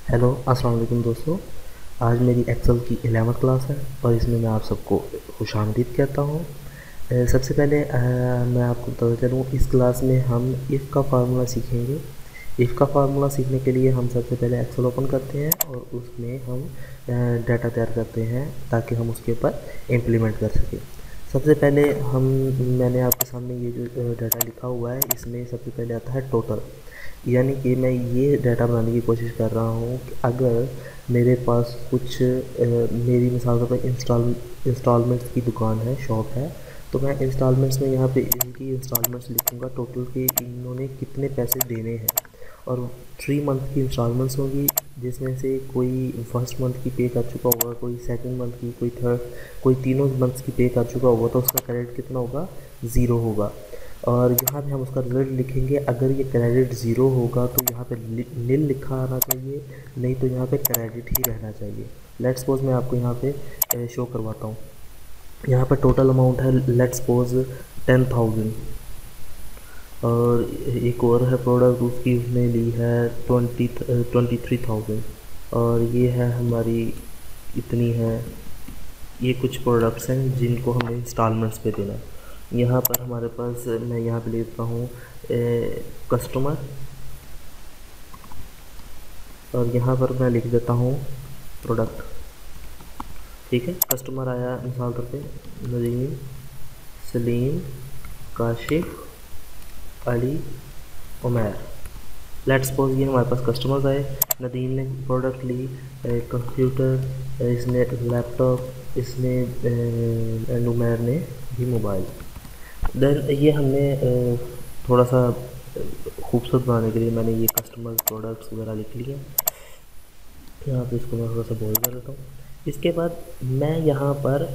Hello अस्सलाम वालेकुम दोस्तों। आज मेरी एक्सेल की 11वीं क्लास है और इसमें मैं आप सबको खुशामदीद कहता हूँ। सबसे पहले मैं आपको बताता चलूँ, इस क्लास में हम इफ़ का फार्मूला सीखेंगे। इफ़ का फार्मूला सीखने के लिए हम सबसे पहले एक्सेल ओपन करते हैं और उसमें हम डाटा तैयार करते हैं ताकि हम उसके ऊपर इम्प्लीमेंट कर सकें। सबसे पहले मैंने आपके सामने ये जो डाटा लिखा हुआ है, इसमें सबसे पहले आता है टोटल। यानी कि मैं ये डाटा बनाने की कोशिश कर रहा हूँ कि अगर मेरे पास कुछ मेरी मिसाल के तौर पर इंस्टॉलमेंट्स की दुकान है, शॉप है, तो मैं इंस्टॉलमेंट्स में यहाँ पे इनकी इंस्टॉलमेंट्स लिखूँगा, टोटल के इन्होंने कितने पैसे देने हैं। और 3 मंथ की इंस्टॉलमेंट्स होगी, जिसमें से कोई फर्स्ट मंथ की पे कर चुका होगा, कोई सेकंड मंथ की, कोई थर्ड, कोई तीनों मंथ्स की पे कर चुका होगा, तो उसका क्रेडिट कितना होगा, ज़ीरो होगा। और यहाँ पे हम उसका रिजल्ट लिखेंगे। अगर ये क्रेडिट ज़ीरो होगा तो यहाँ पे नील लिखा आना चाहिए, नहीं तो यहाँ पे क्रेडिट ही रहना चाहिए। लेट्स सपोज मैं आपको यहाँ पे शो करवाता हूँ। यहाँ पर टोटल अमाउंट है, लेट्स सपोज 10,000। और एक और है प्रोडक्ट, उसकी उसने ली है 23,000। और ये है हमारी, इतनी है। ये कुछ प्रोडक्ट्स हैं जिनको हमें इंस्टॉलमेंट्स पे देना है। यहाँ पर हमारे पास, मैं यहाँ पे लेता हूँ कस्टमर, और यहाँ पर मैं लिख देता हूँ प्रोडक्ट। ठीक है, कस्टमर आया मिसाल तौर पे नदीम, सलीम, काशिफ, अली, उमैर। लेट्स सपोज ये हमारे पास कस्टमर्स आए। नदीम ने प्रोडक्ट ली, कंप्यूटर, इसने लैपटॉप, इसने एंड उमैर ने भी मोबाइल। देन ये हमने थोड़ा सा खूबसूरत बनाने के लिए मैंने ये कस्टमर प्रोडक्ट्स वगैरह लिख लिए। यहाँ पे इसको मैं थोड़ा सा बोल्ड कर देता हूँ। इसके बाद मैं यहाँ पर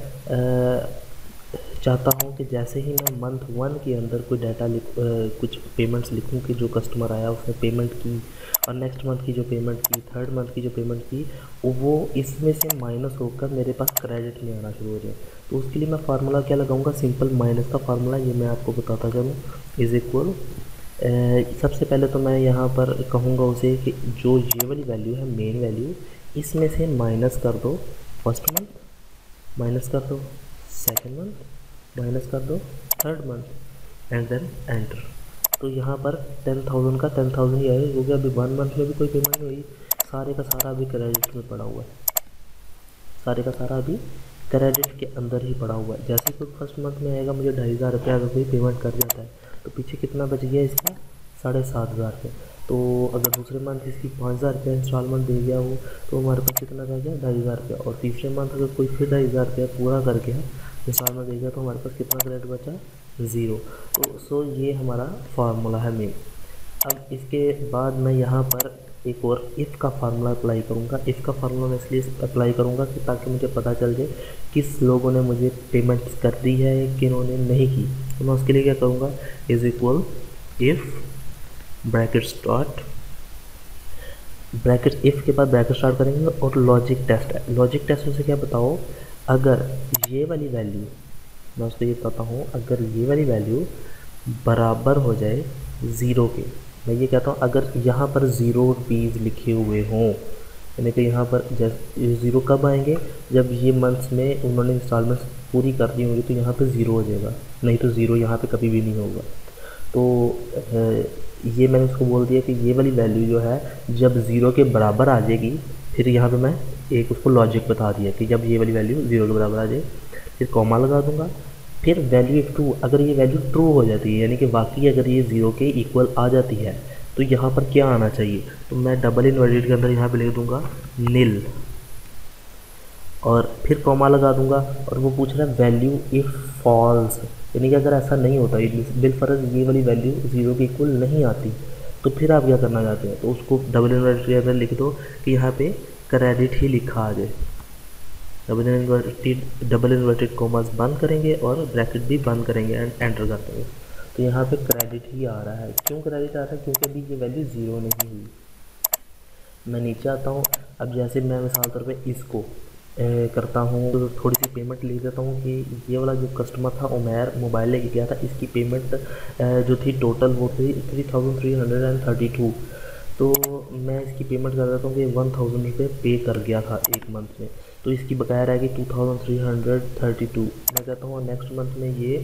चाहता हूँ कि जैसे ही मैं मंथ 1 के अंदर कोई डाटा कुछ पेमेंट्स लिखूँ कि जो कस्टमर आया उसने पेमेंट की, और नेक्स्ट मंथ की जो पेमेंट की, थर्ड मंथ की जो पेमेंट की, वो इसमें से माइनस होकर मेरे पास क्रेडिट में आना शुरू हो जाए। तो उसके लिए मैं फार्मूला क्या लगाऊंगा, सिंपल माइनस का फार्मूला, ये मैं आपको बताता चलूँ। इज़ इक्वल, सबसे पहले तो मैं यहाँ पर कहूँगा उसे कि जो ये वाली वैल्यू है, मेन वैल्यू, इसमें से माइनस कर दो फर्स्ट मंथ, माइनस कर दो सेकंड मंथ, माइनस कर दो third month, and then enter. तो यहाँ पर 10,000 का 10,000 ही आएगा, क्योंकि अभी 1 मंथ में भी कोई पेमेंट नहीं हुई। सारे का सारा अभी क्रेडिट में पड़ा हुआ है, सारे का सारा अभी क्रेडिट के अंदर ही पड़ा हुआ है। जैसे ही कोई फर्स्ट मंथ में आएगा, मुझे 2,500 रुपये अगर कोई पेमेंट कर जाता है, तो पीछे कितना बच गया इसका, 7,500 रुपये। तो अगर दूसरे मंथ इसकी 5,000 रुपये इंस्टॉलमेंट दे गया वो, तो हमारे पास कितना रह गया, 2,500 रुपये। और तीसरे मंथ अगर कोई फिर 2,500 रुपये पूरा कर गया इंस्टॉलमेंट दे गया, तो हमारे पास कितना क्रेडिट बचा, ज़ीरो। तो सो ये हमारा फार्मूला है मेन। अब इसके बाद मैं यहाँ पर एक और इफ़ का फार्मूला अप्लाई करूँगा। इफ़ का फार्मूला मैं इसलिए अप्लाई करूँगा कि ताकि मुझे पता चल जाए किस लोगों ने मुझे पेमेंट कर दी है, किन्होंने नहीं की। तो मैं उसके लिए क्या करूँगा, is equal if bracket start, bracket if के बाद ब्रैकेट स्टार्ट करेंगे और लॉजिक टेस्ट है। लॉजिक टेस्ट में से क्या बताओ, अगर ये वाली वैल्यू, मैं उसको ये बताता हूँ, अगर ये वाली वैल्यू बराबर हो जाए ज़ीरो के, मैं ये कहता हूँ अगर यहाँ पर ज़ीरो रुपीज़ लिखे हुए हों, यानी कि यहाँ पर जैसे ज़ीरो कब आएंगे, जब ये मंथ्स में उन्होंने इंस्टॉलमेंट्स पूरी कर दी होंगी, तो यहाँ पे ज़ीरो हो जाएगा, नहीं तो ज़ीरो यहाँ पे कभी भी नहीं होगा। तो ये मैंने उसको बोल दिया कि ये वाली वैल्यू जो है जब ज़ीरो के बराबर आ जाएगी, फिर यहाँ पे मैं एक उसको लॉजिक बता दिया कि जब ये वाली वैल्यू ज़ीरो के बराबर आ जाए, फिर कॉमा लगा दूंगा। फिर वैल्यू ट्रू, अगर ये वैल्यू ट्रू हो जाती है, यानी कि वाकई अगर ये ज़ीरो के इक्वल आ जाती है, तो यहाँ पर क्या आना चाहिए, तो मैं डबल इन्वर्टेड के अंदर यहाँ पे लिख दूंगा नील, और फिर कॉमा लगा दूंगा। और वो पूछ रहा है वैल्यू इफ़ फॉल्स, यानी कि अगर ऐसा नहीं होता, बिलफर्ज ये वाली वैल्यू ज़ीरो के इक्वल नहीं आती, तो फिर आप क्या करना चाहते हैं, तो उसको डबल इन्वर्टेड के अंदर लिख दो कि यहाँ पे क्रेडिट ही लिखा आ जाए। डबल इन्वर्टेड कॉमास बंद करेंगे और ब्रैकेट भी बंद करेंगे एंड एंटर कर देंगे। तो यहाँ पे क्रेडिट ही आ रहा है। क्यों क्रेडिट आ रहा है, क्योंकि अभी ये वैल्यू ज़ीरो नहीं हुई। मैं नीचे आता हूँ। अब जैसे मैं मिसाल तौर पे इसको करता हूँ, तो थोड़ी सी पेमेंट लिख देता हूँ कि ये वाला जो कस्टमर था उमैर, मोबाइल लेके गया था, इसकी पेमेंट जो थी टोटल वो थी 3,332। तो मैं इसकी पेमेंट कर देता हूँ कि 1000 रुपये पे कर गया था एक मंथ में, तो इसकी बकाया रहेगी 2332। मैं कहता हूँ नेक्स्ट मंथ में ये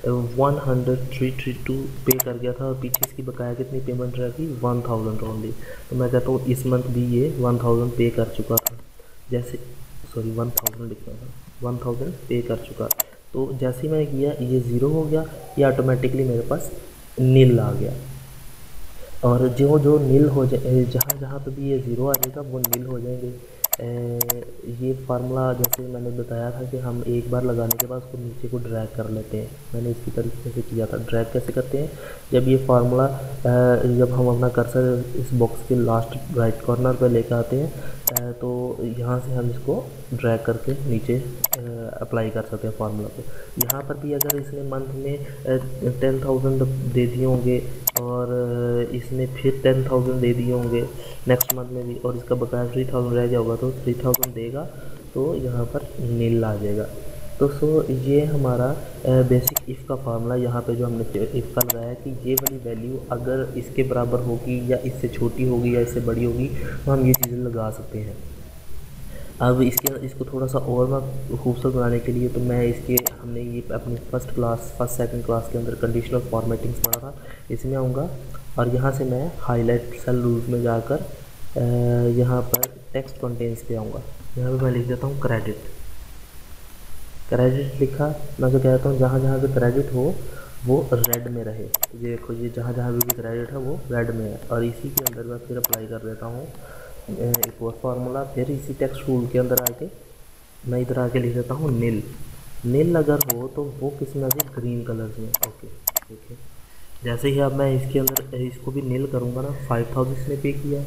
10332 पे कर गया था और पीछे इसकी बकाया कितनी पेमेंट रहेगी 1000 ओनली। तो मैं कहता हूँ इस मंथ भी ये 1000 पे कर चुका था, जैसे 1000 लिखना था, 1000 पे कर चुका। तो जैसे ही मैंने किया ये ज़ीरो हो गया, ये ऑटोमेटिकली मेरे पास नील आ गया। और जो जो नील हो जाए, जहाँ जहाँ पे भी ये ज़ीरो आ जाएगा वो नील हो जाएंगे। ये फार्मूला जैसे मैंने बताया था कि हम एक बार लगाने के बाद उसको नीचे को ड्रैग कर लेते हैं, मैंने इसी तरीके से किया था। ड्रैग कैसे करते हैं, जब ये फार्मूला जब हम अपना कर्सर इस बॉक्स के लास्ट राइट कॉर्नर पर लेकर आते हैं तो यहाँ से हम इसको ड्रैग करके नीचे अप्लाई कर सकते हैं फार्मूला को। यहाँ पर भी अगर इसने मंथ में 10,000 दे दिए होंगे और इसने फिर 10,000 दे दिए होंगे नेक्स्ट मंथ में भी, और इसका बकाया 3000 रह गया होगा, तो 3000 देगा तो यहाँ पर नील आ जाएगा। तो ये हमारा बेसिक इफ़ का फार्मूला यहाँ पे जो हमने इफ़ का लगाया है कि ये वाली वैल्यू अगर इसके बराबर होगी या इससे छोटी होगी या इससे बड़ी होगी तो हम ये चीज़ें लगा सकते हैं। अब इसको थोड़ा सा और मैं खूबसूरत बनाने के लिए तो मैं हमने ये अपनी फर्स्ट सेकंड क्लास के अंदर कंडीशनल फॉर्मेटिंग्स पढ़ा था, इसमें आऊँगा और यहाँ से मैं हाईलाइट सेल रूल्स में जाकर यहाँ पर टेक्स्ट कंटेंट्स पे आऊँगा। यहाँ पे मैं लिख देता हूँ क्रेडिट लिखा। मैं तो कहता हूँ जहाँ जहाँ पे क्रेडिट हो वो रेड में रहे। ये देखो, ये जहाँ जहाँ भी क्रेडिट है वो रेड में है, और इसी के अंदर मैं फिर अप्लाई कर देता हूँ एक और फार्मूला। फिर इसी टेक्स्ट रूल के अंदर आके मैं इधर आके लिख देता हूँ नील अगर हो तो वो किस में आ जाए, ग्रीन कलर में। ओके ठीक है। जैसे ही अब मैं इसके अंदर इसको भी नील करूँगा ना, 5000 इसने पे किया,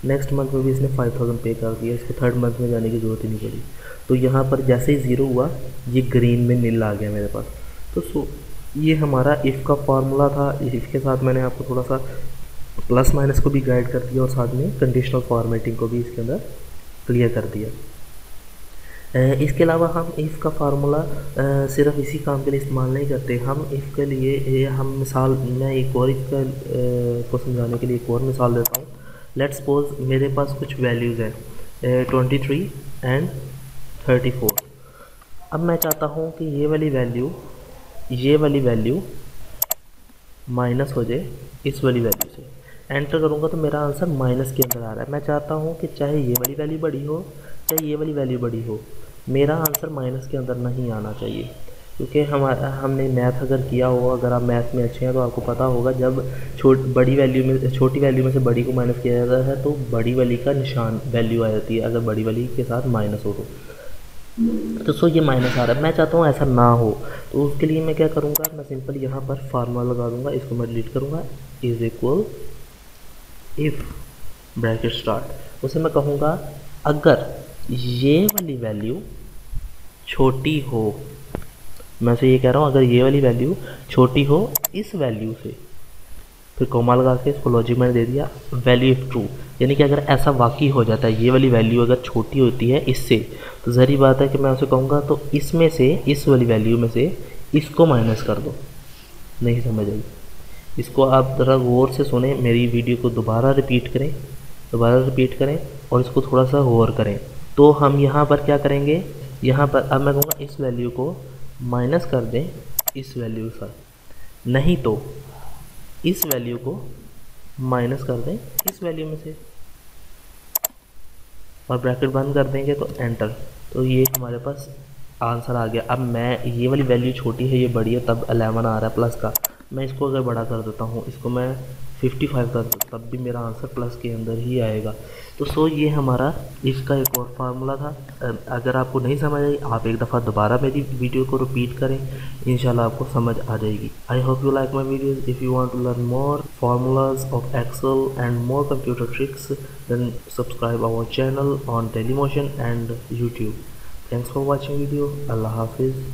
नेक्स्ट मंथ में भी इसने 5000 पे कर दिया, इसको थर्ड मंथ में जाने की ज़रूरत ही नहीं पड़ी। तो यहाँ पर जैसे ही ज़ीरो हुआ ये ग्रीन में नील आ गया मेरे पास। तो ये हमारा इफ़ का फार्मूला था। इफ़ के साथ मैंने आपको थोड़ा सा प्लस माइनस को भी गाइड कर दिया और साथ में कंडीशनल फॉर्मेटिंग को भी इसके अंदर क्लियर कर दिया। इसके अलावा हम इफ़ का फार्मूला सिर्फ इसी काम के लिए इस्तेमाल नहीं करते, हम इफ़ के लिए हम मिसाल, मैं एक और इफ़ को समझाने के लिए एक और मिसाल देता हूँ। लेट्स सपोज मेरे पास कुछ वैल्यूज़ हैं 23 एंड 34। अब मैं चाहता हूँ कि ये वाली वैल्यू माइनस हो जाए इस वाली वैल्यू से। एंटर करूँगा तो मेरा आंसर माइनस के अंदर आ रहा है। मैं चाहता हूँ कि चाहे ये वाली वैल्यू बड़ी हो चाहे ये वाली वैल्यू बड़ी हो, मेरा आंसर माइनस के अंदर नहीं आना चाहिए। क्योंकि हमने मैथ अगर किया होगा, अगर आप मैथ में अच्छे हैं तो आपको पता होगा जब छोटी वैल्यू में से बड़ी को माइनस किया जाता है तो बड़ी वाली का निशान वैल्यू आ जाती है, अगर बड़ी वाली के साथ माइनस हो तो ये माइनस आ रहा है। मैं चाहता हूँ ऐसा ना हो, तो उसके लिए मैं क्या करूँगा, मैं सिंपल यहाँ पर फार्मूला लगा दूँगा, इसको मैं डिलीट करूँगा, is equal if bracket start. उसे मैं कहूँगा अगर ये वाली वैल्यू छोटी हो, मैं से ये कह रहा हूँ अगर ये वाली वैल्यू छोटी हो इस वैल्यू से, फिर कोमा लगा के इसको लॉजिक मैंने दे दिया वैल्यू इफ ट्रू, यानी कि अगर ऐसा वाकई हो जाता है ये वाली वैल्यू अगर छोटी होती है इससे, तो ज़ाहिर बात है कि मैं उसे कहूँगा तो इसमें से, इस वाली वैल्यू में से इसको माइनस कर दो। नहीं समझ आई? इसको आप ज़रा गौर से सुने, मेरी वीडियो को दोबारा रिपीट करें और इसको थोड़ा सा गौर करें। तो हम यहाँ पर क्या करेंगे, यहाँ पर अब मैं कहूँगा इस वैल्यू को माइनस कर दें इस वैल्यू से, नहीं तो इस वैल्यू को माइनस कर दें इस वैल्यू में से और ब्रैकेट बंद कर देंगे तो एंटर। तो ये हमारे पास आंसर आ गया। अब मैं ये वाली वैल्यू छोटी है ये बड़ी है, तब 11 आ रहा है प्लस का, मैं इसको अगर बड़ा कर देता हूँ, इसको मैं 55 कर दूँ, तब भी मेरा आंसर प्लस के अंदर ही आएगा। तो ये हमारा इसका एक और फार्मूला था। अगर आपको नहीं समझ आई, आप एक दफ़ा दोबारा मेरी वीडियो को रिपीट करें, इंशाल्लाह आपको समझ आ जाएगी। I hope you like my videos. If you want to learn more formulas of Excel and more computer tricks, then subscribe our channel on Dailymotion and YouTube. Thanks for watching video. Allah Hafiz.